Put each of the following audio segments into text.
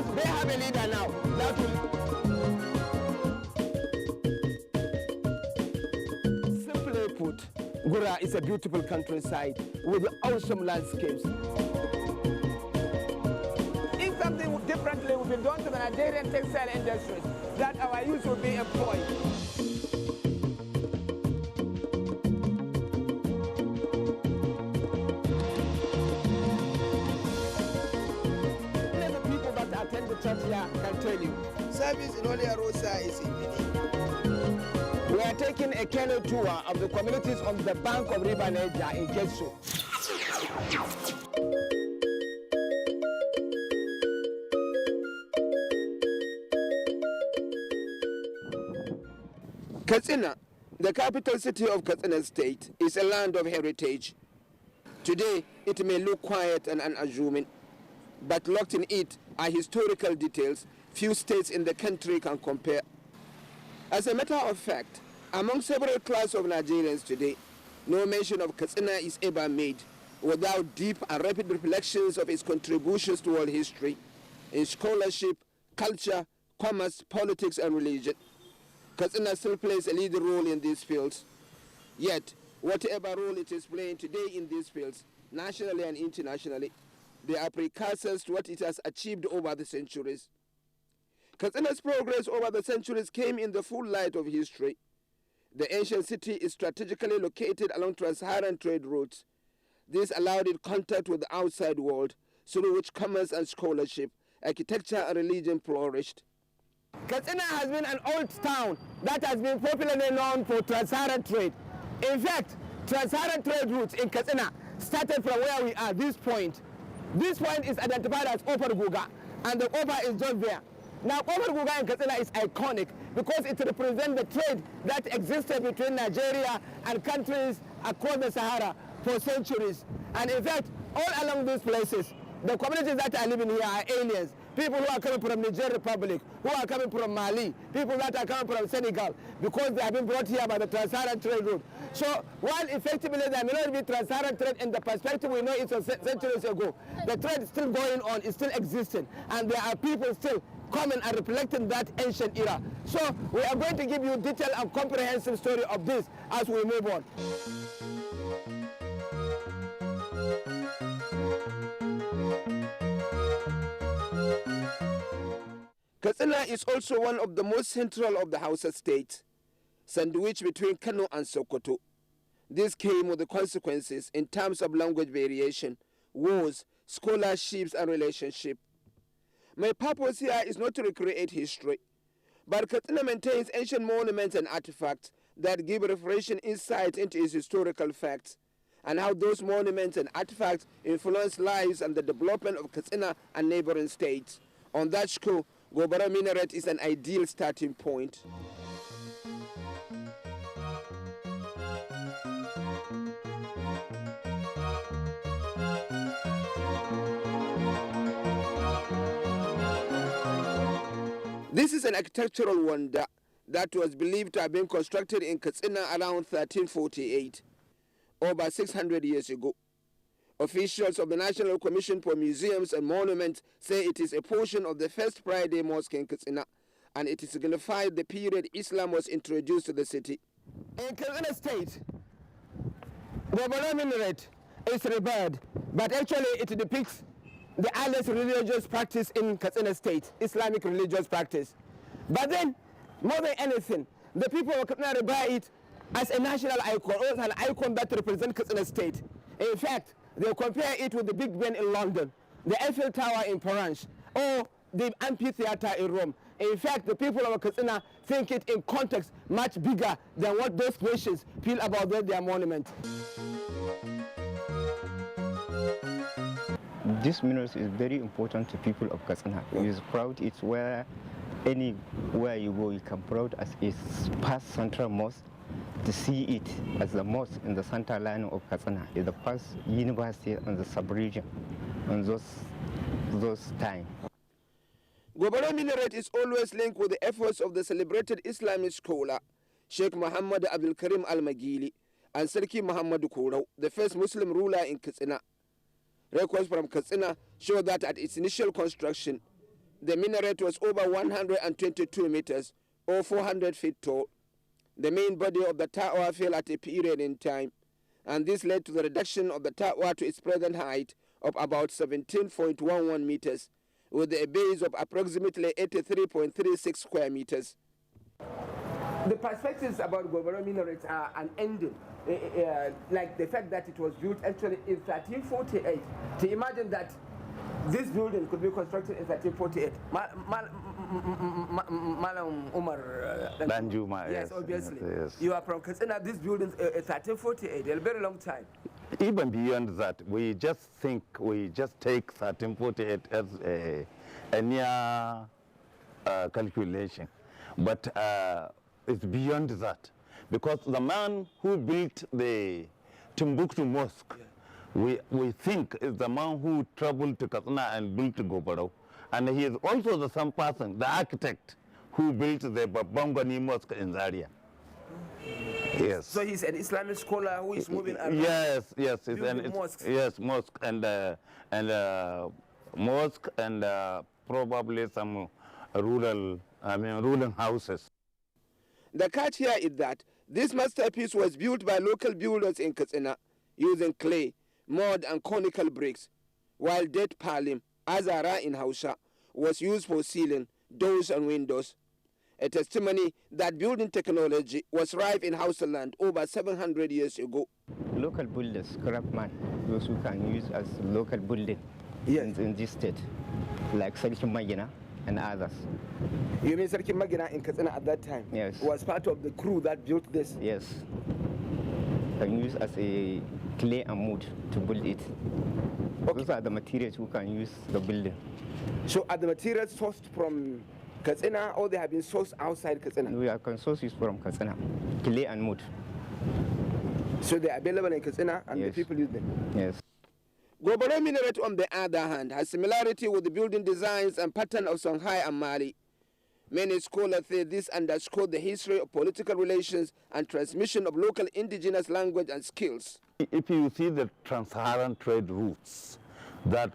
because they have a leader now. That will... Simply put, Gura is a beautiful countryside with awesome landscapes. If something differently would be done to the Nigerian textile industries, that our youth will be employed. Only the people that attend the church here can tell you. Service in Holy Rosa is evening. We are taking a canoe tour of the communities on the bank of River Niger in Kesu. Katsina, the capital city of Katsina State, is a land of heritage. Today, it may look quiet and unassuming, but locked in it are historical details few states in the country can compare. As a matter of fact, among several classes of Nigerians today, no mention of Katsina is ever made without deep and rapid reflections of its contributions to world history, in scholarship, culture, commerce, politics, and religion. Katsina still plays a leading role in these fields. Yet, whatever role it is playing today in these fields, nationally and internationally, they are precursors to what it has achieved over the centuries. Katsina's progress over the centuries came in the full light of history. The ancient city is strategically located along trans-Saharan trade routes. This allowed it contact with the outside world, through which commerce and scholarship, architecture and religion flourished. Katsina has been an old town that has been popularly known for trans-Saharan trade. In fact, trans-Saharan trade routes in Katsina started from where we are, this point. This point is identified as Upper Guga, and the Upper is just there. Now, Upper Guga in Katsina is iconic because it represents the trade that existed between Nigeria and countries across the Sahara for centuries. And in fact, all along these places, the communities that are living here are aliens. People who are coming from Niger Republic, who are coming from Mali, people that are coming from Senegal, because they have been brought here by the trans-Saharan trade route. So while effectively there may not be trans-Saharan trade in the perspective we know it was centuries ago, the trade is still going on, is still existing, and there are people still coming and reflecting that ancient era. So we are going to give you detailed and comprehensive story of this as we move on. Katsina is also one of the most central of the Hausa states, sandwiched between Kano and Sokoto. This came with the consequences in terms of language variation, wars, scholarships, and relationship. My purpose here is not to recreate history, but Katsina maintains ancient monuments and artifacts that give refreshing insight into its historical facts and how those monuments and artifacts influence lives and the development of Katsina and neighboring states. On that score, Gobara Minaret is an ideal starting point. This is an architectural wonder that was believed to have been constructed in Katsina around 1348, over 600 years ago. Officials of the National Commission for Museums and Monuments say it is a portion of the first Friday Mosque in Katsina, and it signified the period Islam was introduced to the city. In Katsina State, the Bala minaret is revered, but actually it depicts the earliest religious practice in Katsina State, Islamic religious practice. But then, more than anything, the people of Katsina revere it as a national icon, or as an icon that represents Katsina State. In fact, they compare it with the Big Ben in London, the Eiffel Tower in Paris, or the amphitheater in Rome. In fact, the people of Katsina think it in context much bigger than what those nations feel about their monument. This minaret is very important to people of Katsina. It is proud. It's where anywhere you go, you can proud as its past central mosque. To see it as the mosque in the center line of Katsina is the first university in the sub-region in those times. Gobara Minaret is always linked with the efforts of the celebrated Islamic scholar Sheikh Muhammad Abdul Karim Al-Magili and Sarki Muhammad Kourou, the first Muslim ruler in Katsina. Records from Katsina show that at its initial construction, The minaret was over 122 meters or 400 feet tall. The main body of the tower fell at a period in time, and this led to the reduction of the tower to its present height of about 17.11 meters, with a base of approximately 83.36 square meters. The perspectives about Gobaro minarets are unending, like the fact that it was built actually in 1348. To imagine that this building could be constructed in 1348. Malam Umar Danjuma, yes, obviously. Yes. You are from Katsina, this building in 1348, a very long time. Even beyond that, we just take 1348 as a near calculation. But it's beyond that. Because the man who built the Timbuktu Mosque, we think is the man who traveled to Katsina and built Gobaro. And he is also the same person, the architect, who built the Babangani Mosque in Zaria. Yes. So he's an Islamic scholar who is moving around. Yes. Mosques. Yes, mosque and mosque and probably some rural houses. The catch here is that this masterpiece was built by local builders in Katsina using clay, mud and conical bricks, while dead palim, azara in Hausa, was used for ceiling, doors and windows. A testimony that building technology was rife in Hausa land over 700 years ago. Local builders, craftsmen, those who can use as local building in this state, like Sarki Magina and others. You mean Sarki Magina in Katsina at that time? Yes. Was part of the crew that built this? Yes. Can use as a clay and wood to build it. Okay. Those are the materials who can use the building. So are the materials sourced from Katsina or they have been sourced outside Katsina? We can source it from Katsina, clay and wood. So they are available in Katsina and yes. the people use them? Yes. Gobaro minaret, on the other hand, has similarity with the building designs and pattern of Songhai and Mali. Many scholars say this underscores the history of political relations and transmission of local indigenous language and skills. If you see the trans-Saharan trade routes that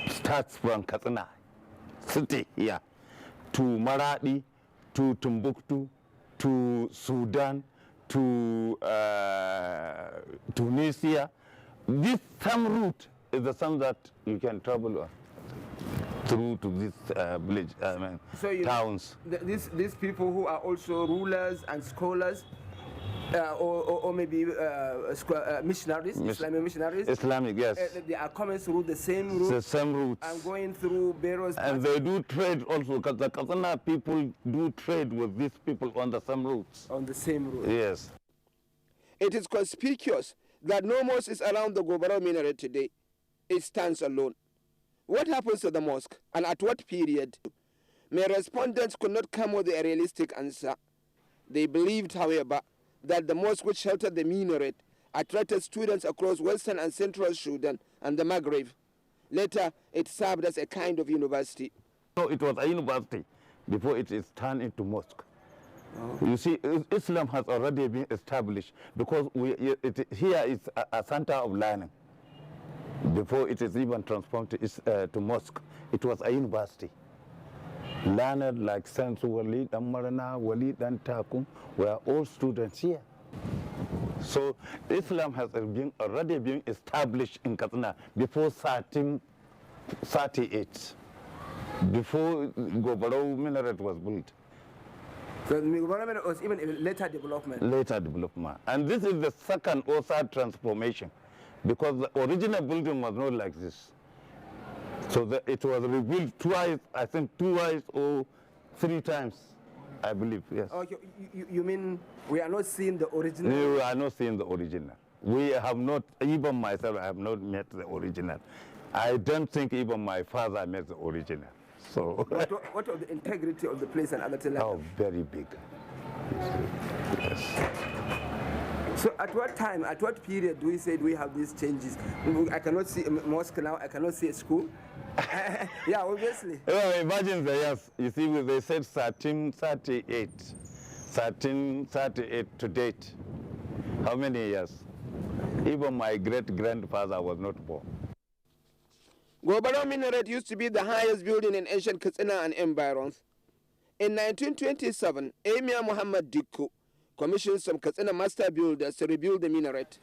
starts from Katsina city here to Maradi, to Timbuktu, to Sudan, to Tunisia, this same route is the same that you can travel through to this village, towns. These people who are also rulers and scholars, or maybe missionaries, Islamic missionaries. Islamic, yes. They are coming through the same route. The same routes. And going through various. And they do trade also, because the Katsina people do trade with these people on the same routes. On the same route. Yes. It is conspicuous that no mosque is around the Gobaro minaret today. It stands alone. What happens to the mosque and at what period? My respondents could not come with a realistic answer. They believed, however, that the mosque which sheltered the minaret attracted students across western and central Sudan and the Maghreb. Later, it served as a kind of university. No, it was a university before it is turned into mosque. Oh. You see, Islam has already been established because here is a center of learning. Before it is even transformed to mosque, it was a university. Learned like Saint Walid and Marana, Walid and Takum were all students here. So Islam has already been established in Katsina before 1338, before Gobaro minaret was built. So the Gobaro minaret was even a later development? Later development. And this is the second or third transformation, because the original building was not like this. So it was rebuilt twice, I think twice or three times, I believe, yes. Okay, you mean we are not seeing the original? No, we are not seeing the original. We have not, even myself, I have not met the original. I don't think even my father met the original. So what of the integrity of the place and other things? Oh, very big. Yes. So at what time, at what period do we say we have these changes? I cannot see a mosque now, I cannot see a school. Yeah, obviously. Well, imagine the years. You see, they said 1338. 1338 to date. How many years? Even my great-grandfather was not born. Gobaro Minaret used to be the highest building in ancient Katsina and environs. In 1927, Emir Muhammad Dikko commissioned some Katsina master builders to rebuild the minaret.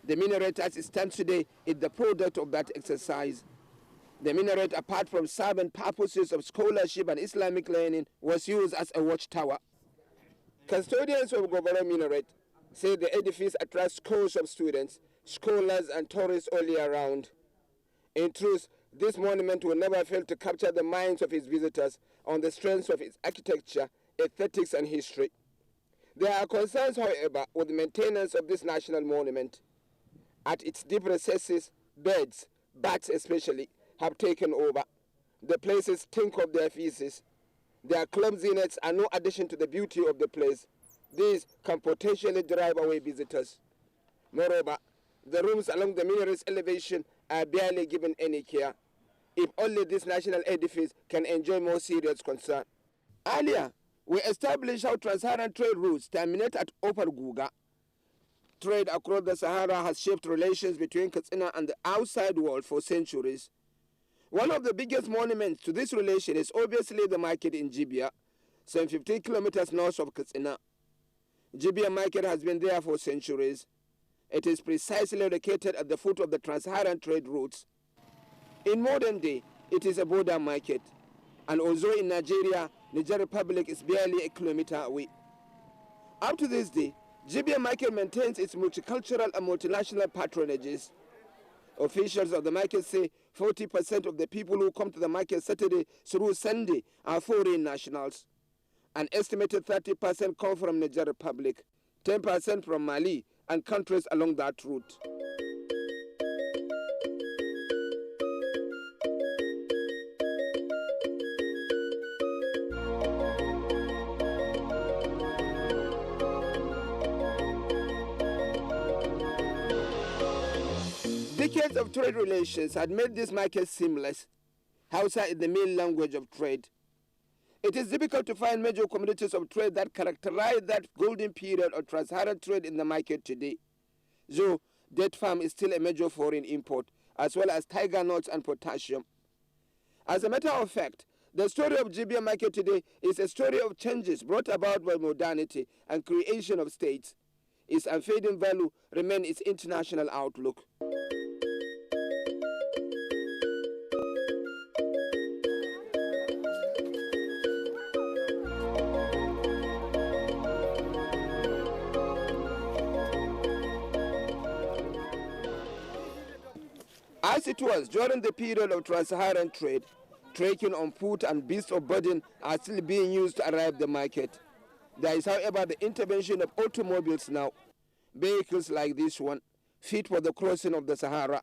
The minaret as it stands today is the product of that exercise. The minaret, apart from serving purposes of scholarship and Islamic learning, was used as a watchtower. Custodians of Gobaro Minaret say the edifice attracts scores of students, scholars and tourists all year round. In truth, this monument will never fail to capture the minds of its visitors on the strength of its architecture, aesthetics and history. There are concerns, however, with the maintenance of this national monument. At its deep recesses, birds, bats especially, have taken over. The places stink of their feces. Their clumsiness are no addition to the beauty of the place. These can potentially drive away visitors. Moreover, the rooms along the minaret's elevation are barely given any care. If only this national edifice can enjoy more serious concern. Earlier, we established how trans-Saharan trade routes terminate at Upper Guga. Trade across the Sahara has shaped relations between Katsina and the outside world for centuries. One of the biggest monuments to this relation is obviously the market in Jibia, some 15 kilometers north of Katsina. Jibia market has been there for centuries. It is precisely located at the foot of the trans-Saharan trade routes. In modern day, it is a border market, and although in Nigeria, Niger Republic is barely a kilometer away. Up to this day, Jibia market maintains its multicultural and multinational patronages. Officials of the market say 40% of the people who come to the market Saturday through Sunday are foreign nationals. An estimated 30% come from Niger Republic, 10% from Mali and countries along that route. Decades of trade relations had made this market seamless. Hausa is the main language of trade. It is difficult to find major commodities of trade that characterize that golden period of trans-Saharan trade in the market today. Though date palm is still a major foreign import, as well as tiger nuts and potassium. As a matter of fact, the story of Jibia market today is a story of changes brought about by modernity and creation of states. Its unfading value remains its international outlook. As it was during the period of trans-Saharan trade, trekking on foot and beasts of burden are still being used to arrive the market. There is, however, the intervention of automobiles now, vehicles like this one, fit for the crossing of the Sahara.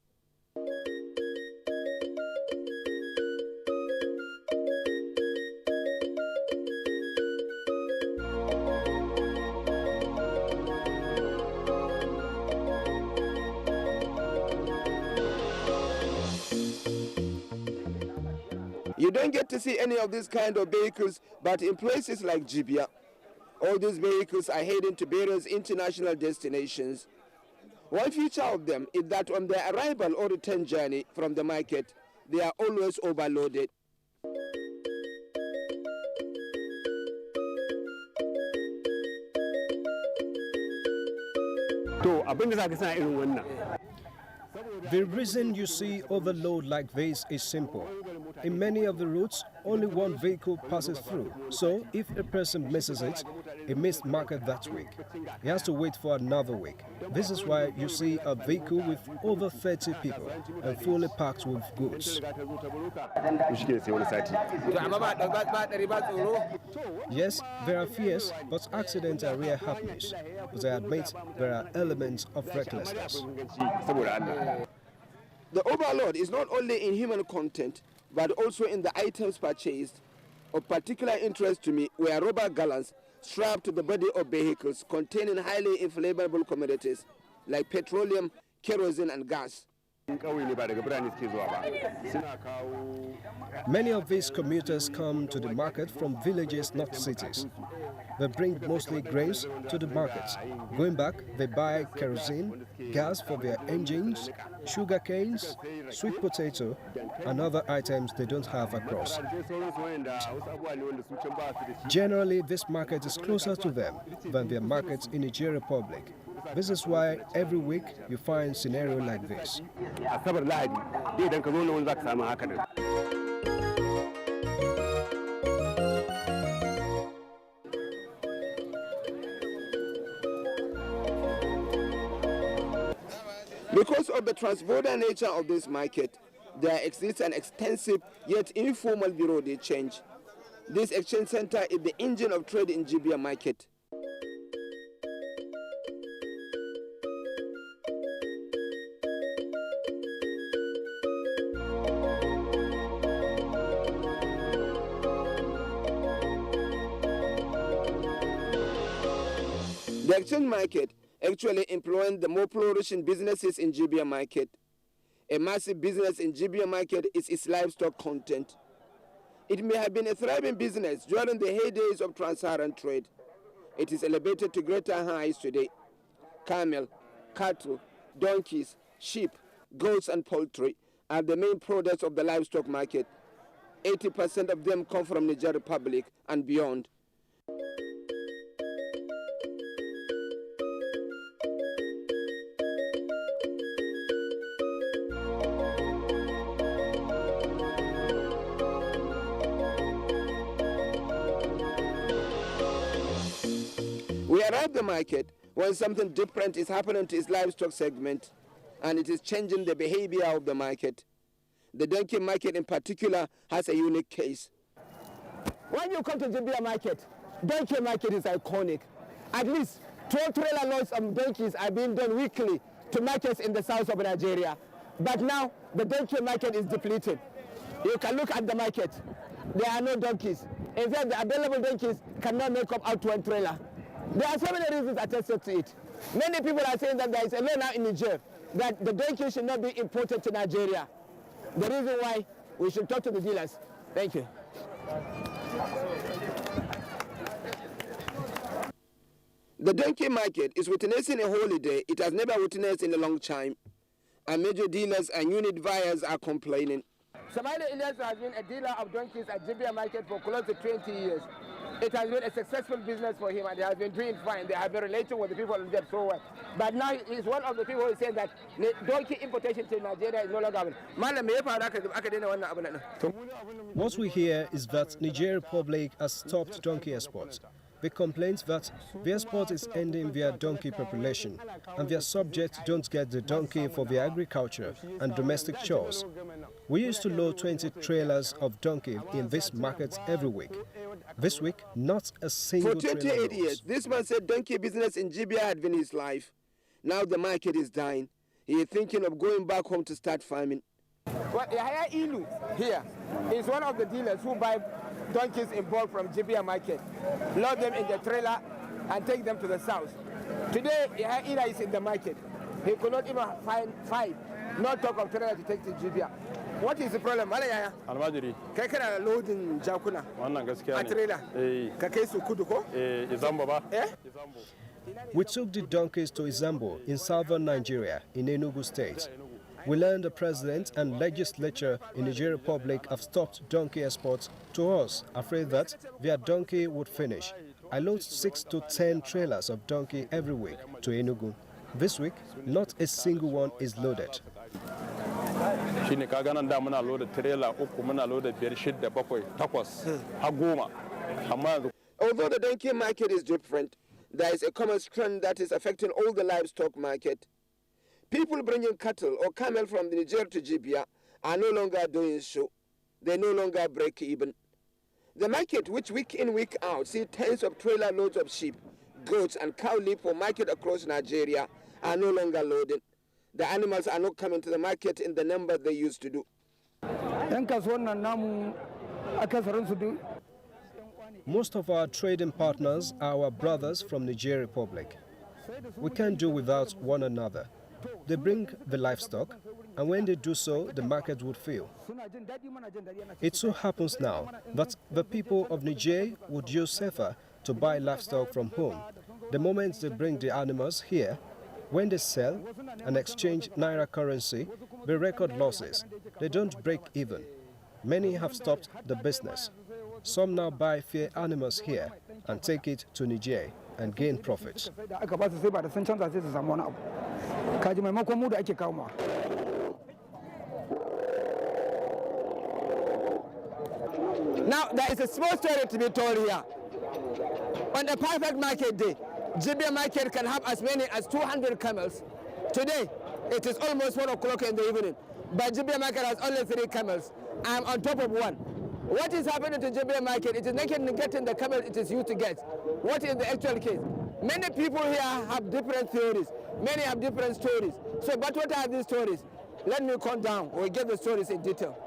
You don't get to see any of these kind of vehicles, but in places like Jibia, all these vehicles are heading to various international destinations. One feature of them is that on their arrival or return journey from the market, they are always overloaded. The reason you see overload like this is simple. In many of the routes, only one vehicle passes through. So if a person misses it, he missed market that week. He has to wait for another week. This is why you see a vehicle with over 30 people and fully packed with goods. Yes, there are fears, but accidents are rare happenings. But I admit there are elements of recklessness. The overload is not only in human content, but also in the items purchased. Of particular interest to me were rubber gallons strapped to the body of vehicles containing highly inflammable commodities like petroleum, kerosene and gas. Many of these commuters come to the market from villages, not cities. They bring mostly grains to the markets. Going back, they buy kerosene, gas for their engines, sugar canes, sweet potato, and other items they don't have across. Generally, this market is closer to them than their markets in Nigeria Republic. This is why every week you find scenario like this. Because of the transborder nature of this market, there exists an extensive yet informal bureau de change. This exchange center is the engine of trade in Jibia market. The exchange market actually employing the more flourishing businesses in Jibia market. A massive business in Jibia market is its livestock content. It may have been a thriving business during the heydays of trans-Saharan trade. It is elevated to greater heights today. Camel, cattle, donkeys, sheep, goats and poultry are the main products of the livestock market. 80% of them come from Niger Republic and beyond. We arrive at the market when something different is happening to its livestock segment, and it is changing the behavior of the market. The donkey market in particular has a unique case. When you come to Jibia market, donkey market is iconic. At least 12 trailer loads of donkeys are being done weekly to markets in the south of Nigeria. But now the donkey market is depleted. You can look at the market. There are no donkeys. In fact, the available donkeys cannot make up out to one trailer. There are so many reasons attested to it. Many people are saying that there is a law now in Niger that the donkey should not be imported to Nigeria. The reason why we should talk to the dealers. Thank you. The donkey market is witnessing a holiday it has never witnessed in a long time. And major dealers and unit buyers are complaining. Somali Ilyas has been a dealer of donkeys at Jibia market for close to 20 years. It has been a successful business for him and he has been doing fine. They have been relating with the people in Niger so well. But now he's one of the people who is saying that donkey importation to Nigeria is no longer happening. What we hear is that Nigeria Republic has stopped donkey exports. They complain that the export is ending their donkey population and their subjects don't get the donkey for their agriculture and domestic chores. We used to load 20 trailers of donkey in this market every week. This week, not a single For 28 years, this man said donkey business in Jibia had been his life. Now the market is dying. He is thinking of going back home to start farming. Well, Yahya Ilu here is one of the dealers who buy donkeys in bulk from Jibia market, load them in the trailer and take them to the south. Today, Yahya Ilu is in the market. He could not even find five, not talk of trailer to take to Jibia. What is the problem? Almajiri. Kai kana loading jakuna. Wannan gaskiya ne. A trailer. Ka kai su kudu ko? Izambo ba? Izambo. We took the donkeys to Izambo in southern Nigeria, in Enugu State. We learned the president and legislature in Nigeria Republic have stopped donkey exports to us, afraid that their donkey would finish. I load 6 to 10 trailers of donkey every week to Enugu. This week, not a single one is loaded. Shine kaga nan da muna loda trailer uku muna loda 5 6 7 8 har 10 amma Although the donkey market is different, there is a common trend that is affecting all the livestock market. People bringing cattle or camel from Niger to Jibia are no longer doing so. They no longer break even. The market, which week in, week out, see tens of trailer loads of sheep, goats, and cow leave for market across Nigeria, are no longer loaded. The animals are not coming to the market in the number they used to do. Most of our trading partners are our brothers from Nigeria Republic. We can't do without one another. They bring the livestock, and when they do so, the market would fill. It so happens now that the people of Niger would use safer to buy livestock from home. The moment they bring the animals here, when they sell and exchange naira currency, they record losses. They don't break even. Many have stopped the business. Some now buy fair animals here and take it to Niger and gain profits. Now, there is a small story to be told here. On a perfect market day, Jibia market can have as many as 200 camels. Today, it is almost 1 o'clock in the evening, but Jibia market has only 3 camels. I'm on top of one. What is happening to Jibia market? It is not getting the camel it is used to get. What is the actual case? Many people here have different theories. Many have different stories. So, but what are these stories? Let me calm down. We'll get the stories in detail.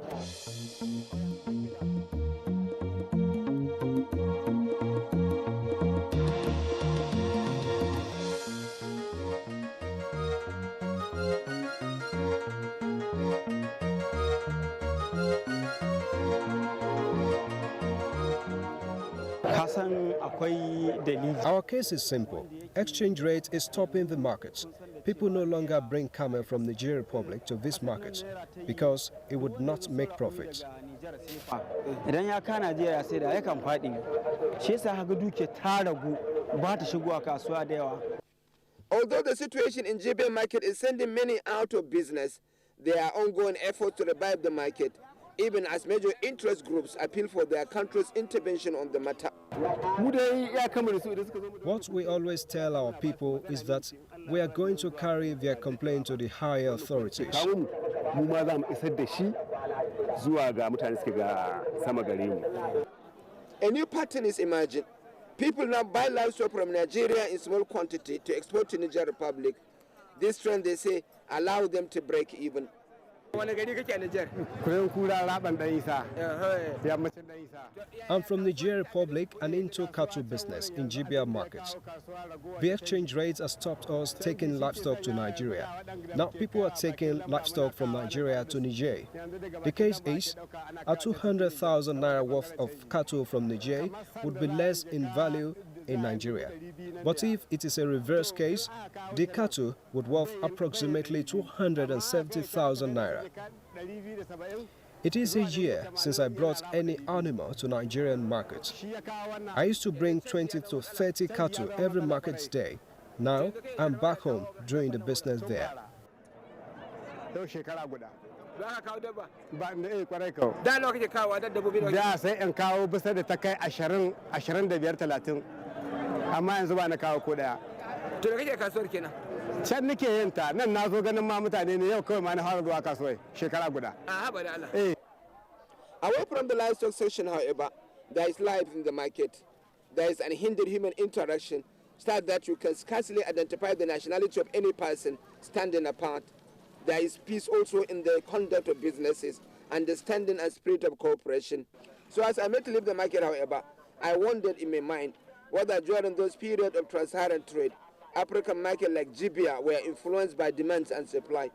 Our case is simple. Exchange rate is stopping the markets. People no longer bring camel from the Nigerian Republic to this market because it would not make profit. Although the situation in Jibia market is sending many out of business, there are ongoing efforts to revive the market, even as major interest groups appeal for their country's intervention on the matter. What we always tell our people is that we are going to carry their complaint to the higher authorities. A new pattern is emerging. People now buy livestock from Nigeria in small quantity to export to Niger Republic. This trend, they say, allows them to break even. I'm from Nigeria Republic and into cattle business in Jibia markets. The exchange rates have stopped us taking livestock to Nigeria. Now people are taking livestock from Nigeria to Niger. The case is, a 200,000 naira worth of cattle from Niger would be less in value in Nigeria. But if it is a reverse case, the cattle would worth approximately 270,000 naira. It is a year since I brought any animal to Nigerian market. I used to bring 20 to 30 cattle every market day. Now I'm back home doing the business there. Away from the livestock section, however, there is life in the market. There is unhindered human interaction, such that you can scarcely identify the nationality of any person standing apart. There is peace also in the conduct of businesses, understanding and spirit of cooperation. So as I met to leave the market, however, I wondered in my mind whether during those periods of trans-Saharan trade, African markets like Jibia were influenced by demand and supply.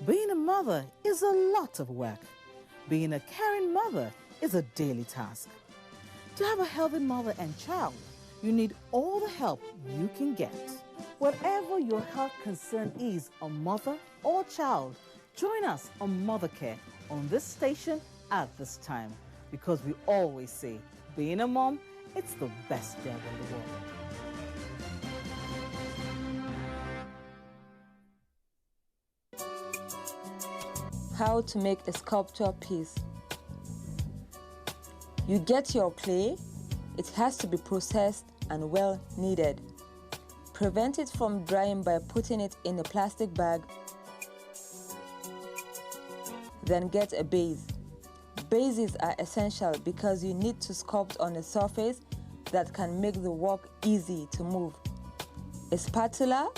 Being a mother is a lot of work. Being a caring mother is a daily task. To have a healthy mother and child, you need all the help you can get. Whatever your health concern is, a mother or child, join us on Mother Care on this station at this time, because we always say, being a mom, it's the best job in the world. How to make a sculpture piece. You get your clay. It has to be processed and well kneaded. Prevent it from drying by putting it in a plastic bag. Then get a base. Bases are essential because you need to sculpt on a surface that can make the work easy to move. A spatula,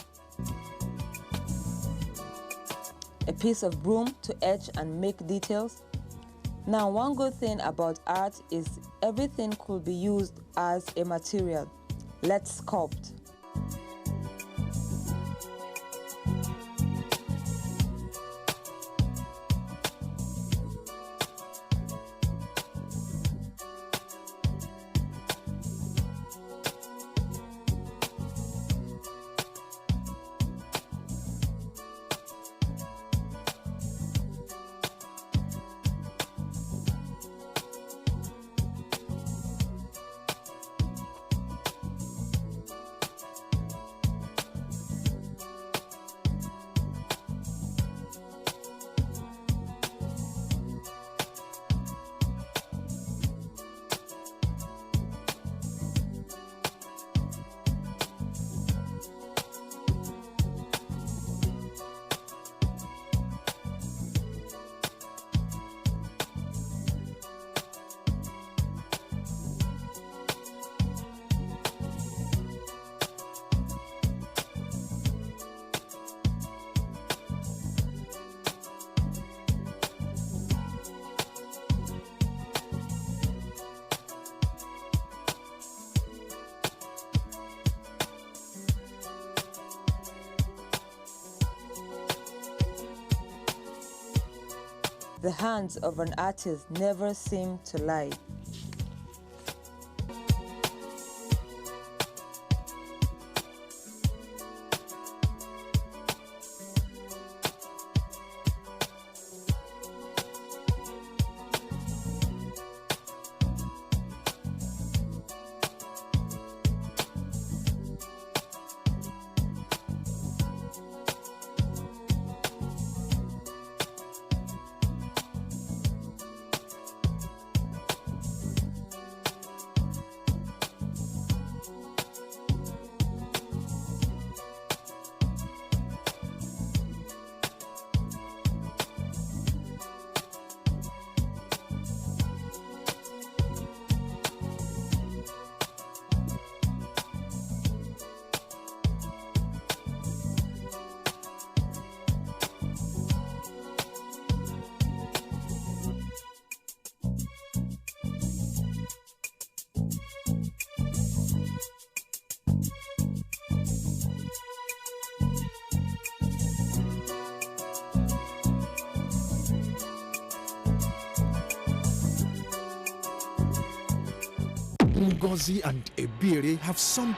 a piece of broom to etch and make details. Now, one good thing about art is everything could be used as a material. Let's sculpt. The hands of an artist never seem to lie. Ngozi and Ebere have some